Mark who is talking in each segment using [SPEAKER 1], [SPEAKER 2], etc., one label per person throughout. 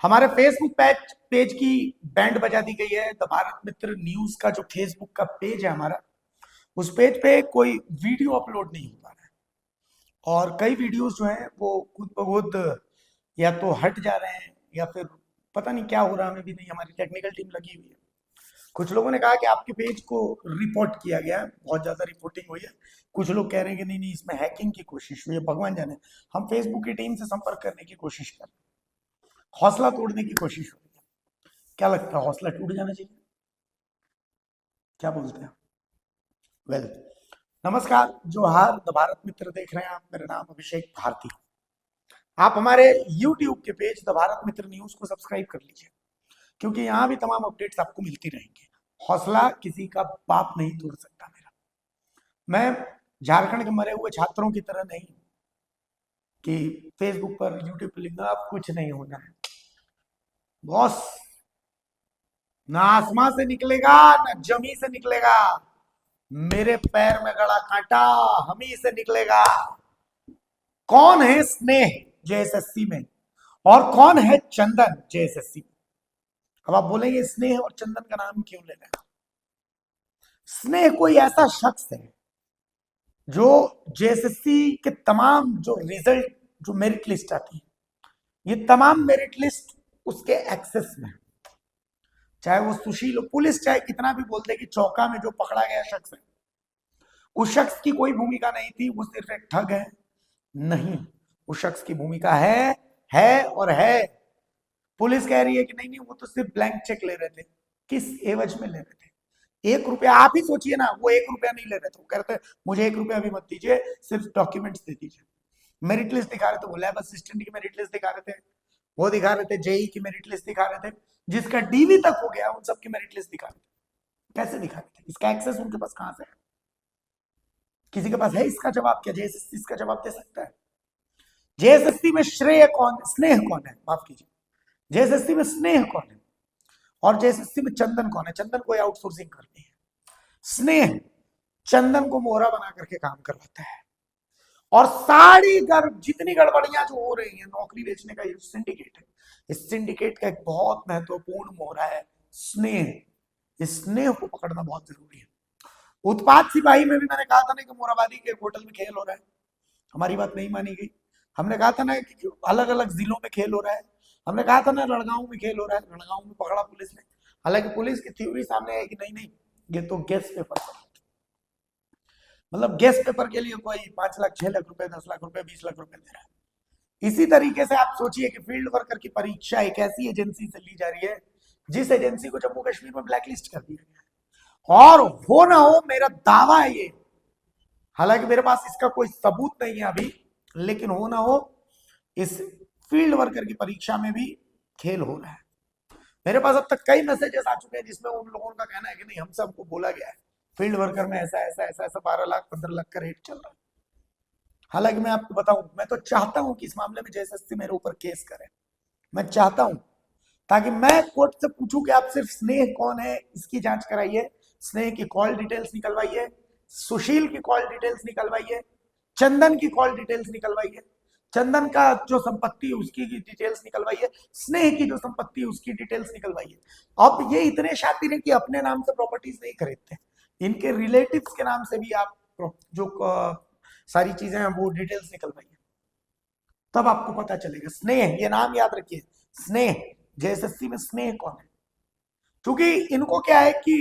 [SPEAKER 1] हमारे Facebook page page की band बजा दी गई है। द भारत मित्र न्यूज का जो फेसबुक का पेज है हमारा, उस पेज पे कोई वीडियो अपलोड नहीं हो पा रहा है। और कई वीडियोस जो हैं वो खुद ब खुद या तो हट जा रहे हैं या फिर पता नहीं क्या हो रहा है, हमें भी नहीं। हमारी टेक्निकल टीम लगी हुई है। कुछ लोगों ने कहा कि आपके पेज को रिपोर्ट किया गया है, बहुत ज्यादा रिपोर्टिंग हुई है। कुछ लोग कह रहे हैं कि नहीं नहीं, इसमें हैकिंग की कोशिश हुई है, भगवान जाने। हम फेसबुक की टीम से संपर्क करने की कोशिश कर रहे हैं, हौसला तोड़ने की कोशिश हो रही है। क्या लगता है, हौसला टूट जाना चाहिए? क्या बोलते हैं? वेल, नमस्कार, जोहार, द भारत मित्र देख रहे हैं आप। मेरा नाम अभिषेक भारती। आप हमारे YouTube के page the Bharat Mitra news को सब्सक्राइब कर लीजिए, क्योंकि यहाँ भी तमाम अपडेट्स आपको मिलती रहेंगी। हौसला किसी का बाप नहीं तोड़ सकता मेरा। मैं झारखंड के मरे हुए छात्रों की तरह नहीं कि फेसबुक पर, यूट्यूब पर लिखना अब कुछ नहीं होना है। बॉस, ना आसमां से निकलेगा ना जमी से निकलेगा, मेरे पैर में गड़ा कांटा हम ही से निकलेगा। कौन है स्नेह जेएसएससी में, और कौन है चंदन जेएसएससी में? अब आप बोलेंगे स्नेह और चंदन का नाम क्यों ले रहे हैं? स्नेह कोई ऐसा शख्स है जो जेएसएससी के तमाम जो रिजल्ट, जो मेरिट लिस्ट आती है, ये तमाम मेरिट लिस्ट उसके एक्सेस में है। चाहे वो सुशील हो, पुलिस चाहे कितना भी बोल दे कि चौका में जो पकड़ा गया शख्स है, उस शख्स की कोई भूमिका नहीं थी, वो सिर्फ एक ठग है। नहीं, उस शख्स की भूमिका है और है। पुलिस कह रही है कि नहीं नहीं, वो तो सिर्फ ब्लैंक चेक ले रहे थे। किस एवज में ले रहे थे? 1 रुपया। आप ही सोचिए ना, वो 1 रुपया नहीं ले रहे थे। वो कह रहे थे मुझे 1 रुपया भी मत दीजिए, सिर्फ डॉक्यूमेंट्स दे दीजिए। मेरिट लिस्ट दिखा रहे थे, वो लैब असिस्टेंट की मेरिट लिस्ट दिखा रहे थे, वो दिखा रहे थे जेई की मेरिट लिस्ट दिखा रहे थे, जिसका डीवी तक हो गया उन सबकी मेरिट लिस्ट दिखा रहे थे। कैसे दिखा रहे थे? इसका एक्सेस उनके पास कहां से है? किसी के पास है इसका जवाब? क्या जेएसएससी इसका जवाब दे सकता है? जेएसएससी में श्रेय कौन, स्नेह कौन है? माफ कीजिए, जेएसएससी में स्नेह कौन है और जेएसएससी में चंदन कौन है? चंदन कोई आउटसोर्सिंग करती है, स्नेह चंदन को मोहरा बना करके काम करवाता है। और सारी जितनी गड़बड़ियां जो हो रही हैं, नौकरी बेचने का ये सिंडिकेट है, इस सिंडिकेट का एक बहुत महत्वपूर्ण मोहरा है स्नेह। इस स्नेह को पकड़ना बहुत जरूरी है। उत्पाद सिपाही में भी मैंने कहा था ना कि मोराबादी के होटल में खेल हो रहा है, हमारी बात नहीं मानी गई। हमने कहा था ना कि अलग अलग जिलों में खेल हो रहा है। हमने कहा था ना लड़गांव में खेल हो रहा है, लड़गांव में पकड़ा पुलिस ने। हालांकि पुलिस की थ्योरी सामने है कि नहीं नहीं, ये तो गेस पेपर पर, मतलब गेस पेपर के लिए कोई 5 लाख 6 लाख रुपए 10 लाख रुपए 20 लाख रुपए दे रहा है। इसी तरीके से आप सोचिए कि फील्ड वर्कर की परीक्षा एक ऐसी एजेंसी से ली जा रही है जिस एजेंसी को जम्मू कश्मीर में ब्लैकलिस्ट कर दिया गया है। और हो ना हो, मेरा दावा है ये, हालांकि मेरे पास इसका कोई सबूत नहीं है अभी, लेकिन हो ना हो, इस फील्ड वर्कर की परीक्षा में भी खेल हो रहा है। मेरे पास अब तक कई मैसेजेस आ चुके हैं जिसमें उन लोगों का कहना है कि नहीं, हमसे हमको बोला गया है फील्ड वर्कर में ऐसा ऐसा ऐसा ऐसा 12 लाख 15 लाख का रेट चल रहा है। हालांकि मैं आपको बताऊं, मैं तो चाहता हूं कि इस मामले में जेएसएससी मेरे ऊपर केस करे। मैं चाहता हूं ताकि मैं कोर्ट से पूछूं कि आप सिर्फ स्नेह कौन है इसकी जांच कराइए, स्नेह की कॉल डिटेल्स निकलवाइए, सुशील की कॉल डिटेल्स निकलवाइए, चंदन की कॉल डिटेल्स निकलवाइए, चंदन का जो संपत्ति है उसकी डिटेल्स निकलवाइए, स्नेह की जो संपत्ति है उसकी डिटेल्स निकलवाइए। अब ये इतने शातिर हैं कि अपने नाम से प्रॉपर्टीज नहीं खरीदते, इनके रिलेटिव्स के नाम से भी आप जो सारी चीजें हैं वो डिटेल्स निकलवाइए, तब आपको पता चलेगा। स्नेह, ये नाम याद रखिए, स्नेह। जेएसएससी में स्नेह कौन है? क्योंकि इनको क्या है कि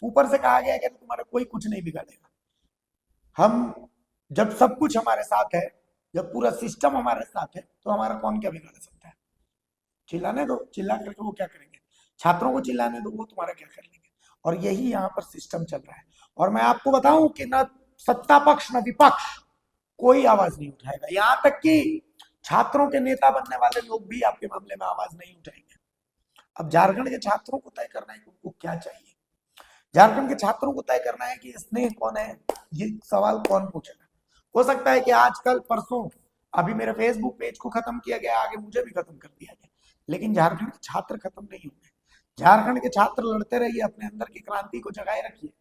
[SPEAKER 1] ऊपर से कहा गया है कि तुम्हारा कोई कुछ नहीं बिगाड़ेगा। हम जब सब कुछ हमारे साथ है, जब पूरा सिस्टम हमारे साथ है, तो हमारा कौन क्या बिगाड़ सकता है? चिल्लाने दो, चिल्ला करके वो क्या करेंगे? छात्रों को चिल्लाने दो, वो तुम्हारा क्या कर लेंगे? और यही यहाँ पर सिस्टम चल रहा है। और मैं आपको बताऊं कि न सत्ता पक्ष न विपक्ष कोई आवाज नहीं उठाएगा, यहां तक कि छात्रों के नेता बनने वाले लोग भी आपके मामले में आवाज नहीं उठाएंगे। अब झारखंड के छात्रों को तय करना है कि उनको क्या चाहिए। झारखंड के छात्रों को तय करना है कि स्नेह कौन है, ये सवाल कौन पूछेगा। हो सकता है कि आज कल परसों, अभी मेरे फेसबुक पेज को खत्म किया गया, आगे मुझे भी खत्म कर दिया गया, लेकिन झारखंड के छात्र खत्म नहीं होंगे। झारखंड के छात्र लड़ते रहिए, अपने अंदर की क्रांति को जगाए रखिए,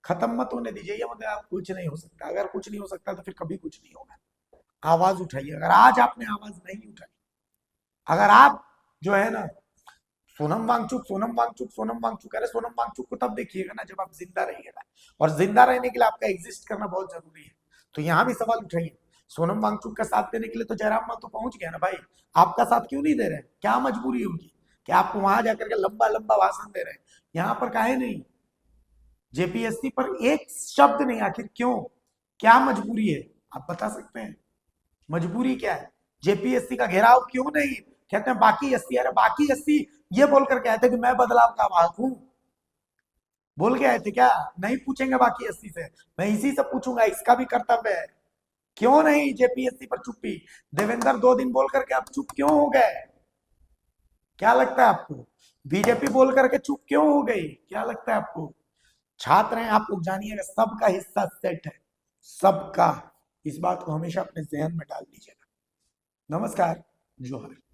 [SPEAKER 1] खत्म मत होने दीजिए। ये मतलब आप कुछ नहीं हो सकता, अगर कुछ नहीं हो सकता तो फिर कभी कुछ नहीं होगा। आवाज उठाइए। अगर आज आपने आवाज नहीं उठाई, अगर आप जो है ना सोनम वांगचुक, सोनम वांगचुक, सोनम वांगचुक। अरे सोनम वांगचुक को तब देखिएगा ना जब आप जिंदा रहिएगा, और जिंदा रहने के लिए आपका एग्जिस्ट करना बहुत जरूरी है। तो यहाँ भी सवाल उठाइए, सोनम वांगचुक का साथ देने के लिए तो जयराम माथुर पहुंच गया ना भाई, आपका साथ क्यों नहीं दे रहे? क्या मजबूरी होगी कि आपको वहां जाकर के लंबा लंबा भाषण दे रहे हैं, यहाँ पर काहे नहीं? जेपीएससी पर एक शब्द नहीं, आखिर क्यों? क्या मजबूरी है? आप बता सकते हैं मजबूरी क्या है? जेपीएससी का घेराव क्यों नहीं? कहते हैं बाकी एससी, अरे बाकी एससी ये बोलकर के आए थे कि मैं बदलाव का वाहक हूं, बोल के आए थे क्या? नहीं पूछेंगे बाकी एससी से, मैं इसी से पूछूंगा, इसका भी कर्तव्य है। क्यों नहीं जेपीएससी पर चुप्पी? देवेंद्र 2 दिन बोल करके आप चुप क्यों हो गए? क्या लगता है आपको? बीजेपी बोल करके चुप क्यों हो गई? क्या लगता है आपको? छात्र हैं आप लोग, जानिएगा सबका हिस्सा सेट है, सबका। इस बात को हमेशा अपने जहन में डाल लीजिएगा। नमस्कार, जोहर।